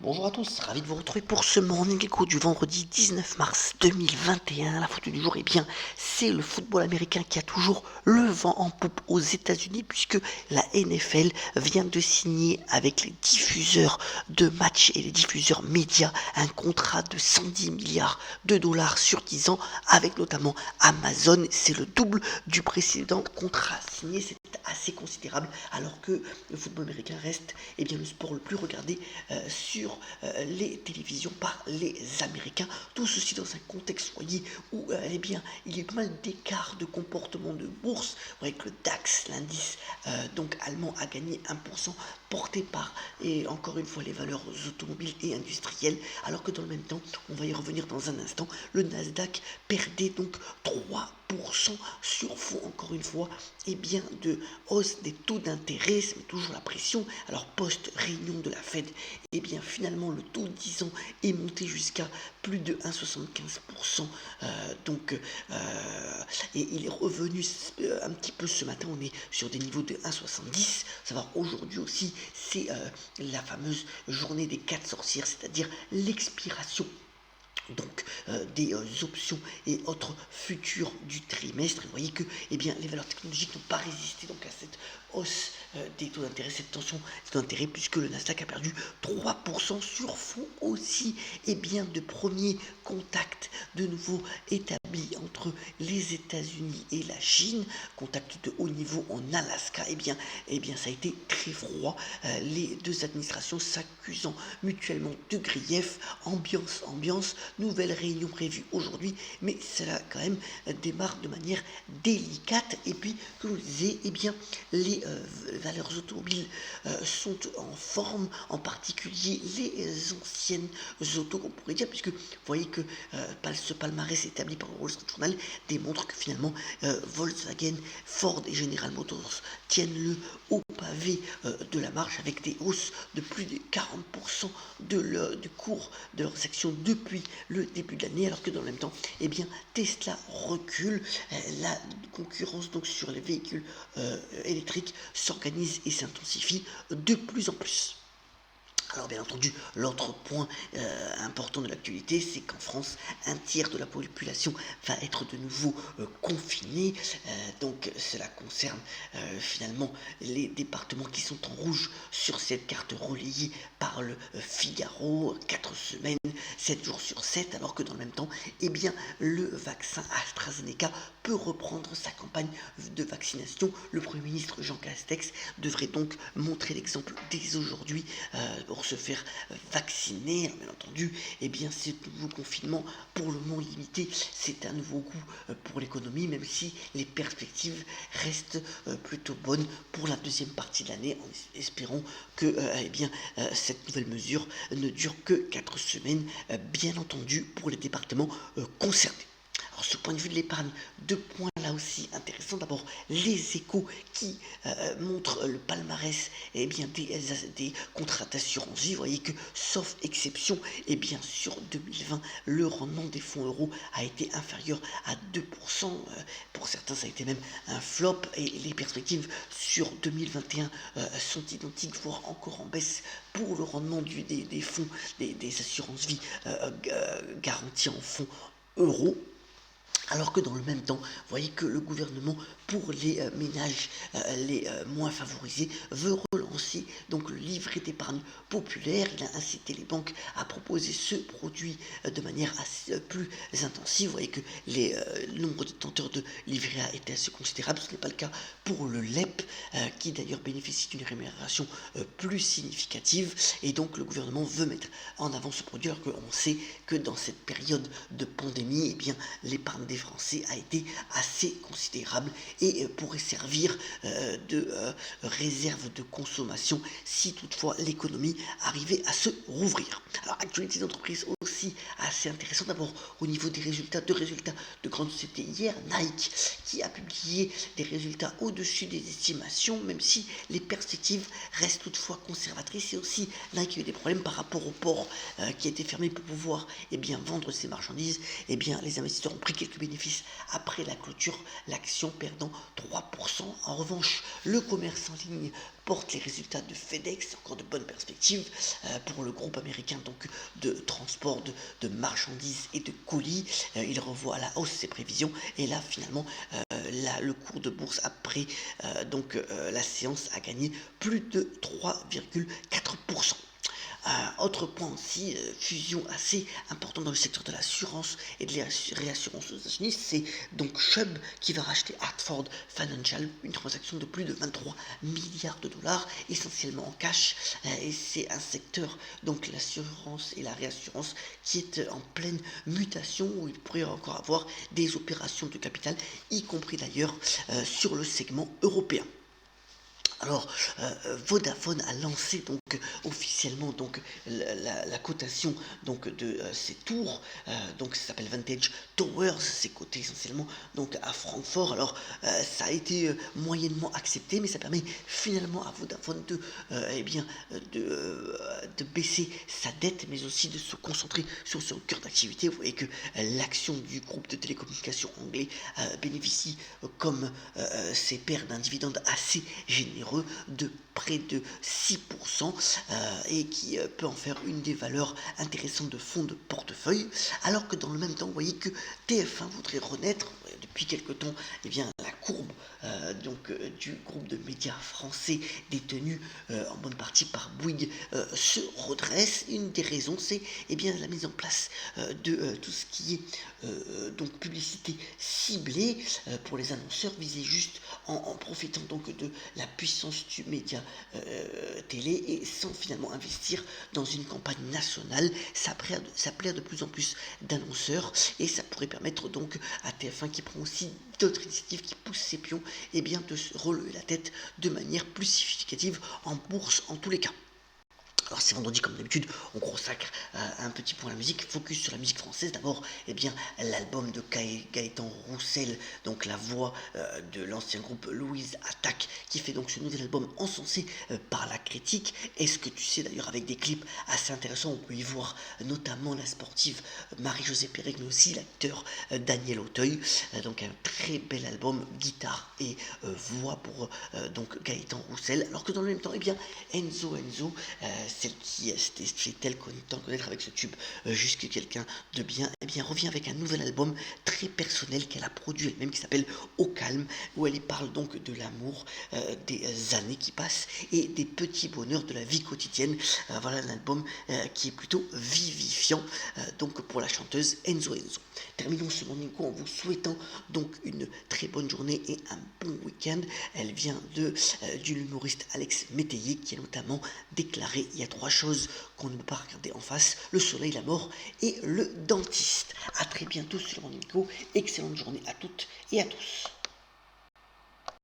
Bonjour à tous, ravi de vous retrouver pour ce Morning Echo du vendredi 19 mars 2021. La photo du jour, c'est le football américain qui a toujours le vent en poupe aux États-Unis puisque la NFL vient de signer avec les diffuseurs de matchs et les diffuseurs médias un contrat de 110 milliards de dollars sur 10 ans avec notamment Amazon. C'est le double du précédent contrat signé. C'est assez considérable alors que le football américain reste le sport le plus regardé sur les télévisions par les Américains. Tout ceci dans un contexte, voyez, où il y a pas mal d'écarts de comportement de bourse. Vous voyez que le DAX, l'indice donc allemand, a gagné 1%, porté par, et encore une fois, les valeurs automobiles et industrielles, alors que dans le même temps, on va y revenir dans un instant, le Nasdaq perdait donc 3% sur fond, encore une fois, de hausse des taux d'intérêt, c'est toujours la pression. Alors, post-réunion de la Fed, finalement, le taux de 10 ans est monté jusqu'à plus de 1,75%. Et il est revenu un petit peu ce matin, on est sur des niveaux de 1,70. Savoir aujourd'hui aussi, c'est la fameuse journée des 4 sorcières, c'est-à-dire l'expiration des options et autres futurs du trimestre. Et vous voyez que les valeurs technologiques n'ont pas résisté donc à cette hausse des taux d'intérêt, cette tension des taux d'intérêt, puisque le Nasdaq a perdu 3% sur fond aussi de premiers contacts de nouveau établis entre les États-Unis et la Chine, contact de haut niveau en Alaska. Ça a été très froid, les deux administrations s'accusant mutuellement de griefs. Ambiance, nouvelle réunion prévue aujourd'hui, mais cela quand même démarre de manière délicate. Et puis, comme je vous disais, les valeurs automobiles sont en forme, en particulier les anciennes autos, on pourrait dire, puisque vous voyez que ce palmarès établi par le Wall Street Journal démontre que finalement Volkswagen, Ford et General Motors tiennent le haut pavé de la marche, avec des hausses de plus de 40% du cours de leurs actions depuis le début de l'année, alors que dans le même temps, Tesla recule. La concurrence donc sur les véhicules électriques s'organise et s'intensifie de plus en plus. Alors bien entendu, l'autre point important de l'actualité, c'est qu'en France, un tiers de la population va être de nouveau confinée. Donc cela concerne finalement les départements qui sont en rouge sur cette carte relayée par le Figaro. 4 semaines, 7 jours sur 7, alors que dans le même temps, le vaccin AstraZeneca peut reprendre sa campagne de vaccination. Le Premier ministre Jean Castex devrait donc montrer l'exemple dès aujourd'hui pour se faire vacciner. Alors, bien entendu, ce nouveau confinement, pour le moment limité, c'est un nouveau coup pour l'économie, même si les perspectives restent plutôt bonnes pour la deuxième partie de l'année, en espérant que cette nouvelle mesure ne dure que 4 semaines, bien entendu, pour les départements concernés. Alors, ce point de vue de l'épargne, 2 points là aussi intéressants. D'abord, les Échos qui montrent le palmarès des contrats d'assurance vie. Vous voyez que, sauf exception, sur 2020, le rendement des fonds euros a été inférieur à 2%. Pour certains, ça a été même un flop. Et les perspectives sur 2021 sont identiques, voire encore en baisse pour le rendement des fonds, des assurances vie garanties en fonds euros. Alors que dans le même temps, vous voyez que le gouvernement, pour les ménages les moins favorisés, veut relancer donc le livret d'épargne populaire. Il a incité les banques à proposer ce produit de manière plus intensive. Vous voyez que le nombre de détenteurs de livret A était assez considérable. Ce n'est pas le cas pour le LEP, qui d'ailleurs bénéficie d'une rémunération plus significative. Et donc le gouvernement veut mettre en avant ce produit, alors qu'on sait que dans cette période de pandémie, l'épargne des Français a été assez considérable et pourrait servir de réserve de consommation si toutefois l'économie arrivait à se rouvrir. Alors, actualité d'entreprise aussi assez intéressante. D'abord, au niveau des résultats de grandes sociétés, hier, Nike qui a publié des résultats au-dessus des estimations, même si les perspectives restent toutefois conservatrices. Et aussi, Nike a eu des problèmes par rapport au port qui a été fermé pour pouvoir vendre ses marchandises. Les investisseurs ont pris quelques bénéfices après la clôture, l'action perdant 3%. En revanche, le commerce en ligne porte les résultats de FedEx, encore de bonnes perspectives pour le groupe américain donc de transport de marchandises et de colis. Il revoit à la hausse ses prévisions et là finalement le cours de bourse après la séance a gagné plus de 3,4%. Autre point aussi, fusion assez importante dans le secteur de l'assurance et de la réassurance aux États-Unis, c'est donc Chubb qui va racheter Hartford Financial, une transaction de plus de 23 milliards de dollars, essentiellement en cash. Et c'est un secteur, donc l'assurance et la réassurance, qui est en pleine mutation, où il pourrait encore avoir des opérations de capital, y compris d'ailleurs sur le segment européen. Alors, Vodafone a lancé donc officiellement donc la cotation donc de ces tours, donc ça s'appelle Vantage Towers, c'est coté essentiellement donc à Francfort. Alors, ça a été moyennement accepté, mais ça permet finalement à Vodafone de baisser sa dette, mais aussi de se concentrer sur son cœur d'activité. Vous voyez que l'action du groupe de télécommunications anglais bénéficie comme ses pairs d'un dividende assez généreux de près de 6% et qui peut en faire une des valeurs intéressantes de fonds de portefeuille, alors que dans le même temps, vous voyez que TF1 voudrait renaître depuis quelque temps. Eh bien, la courbe du groupe de médias français détenu en bonne partie par Bouygues se redresse. Une des raisons, c'est bien la mise en place de tout ce qui est donc publicité ciblée pour les annonceurs, visés juste en profitant donc de la puissance du média télé et sans finalement investir dans une campagne nationale. Ça plaît de plus en plus d'annonceurs et ça pourrait permettre donc à TF1, qui prend aussi d'autres initiatives, qui poussent ses pions, de se relever la tête de manière plus significative en bourse en tous les cas. Alors c'est vendredi comme d'habitude, on consacre un petit point à la musique, focus sur la musique française. D'abord, l'album de Gaëtan Roussel, donc la voix de l'ancien groupe Louise Attaque, qui fait donc ce nouvel album encensé par la critique. Est-ce que tu sais d'ailleurs, avec des clips assez intéressants, on peut y voir notamment la sportive Marie-Josée Pérec, mais aussi l'acteur Daniel Auteuil. Donc un très bel album, guitare et voix pour donc Gaëtan Roussel. Alors que dans le même temps, Enzo, celle qui s'était fait tant connaître avec ce tube Jusque quelqu'un de bien, revient avec un nouvel album très personnel qu'elle a produit elle-même, qui s'appelle Au calme, où elle y parle donc de l'amour, des années qui passent et des petits bonheurs de la vie quotidienne. Voilà un album qui est plutôt vivifiant donc pour la chanteuse Enzo. Terminons ce morning call en vous souhaitant donc une très bonne journée et un bon week-end. Elle vient de l'humoriste Alex Métayer, qui a notamment déclaré: il y a 3 choses qu'on ne peut pas regarder en face: le soleil, la mort et le dentiste. A très bientôt sur le morning call. Excellente journée à toutes et à tous.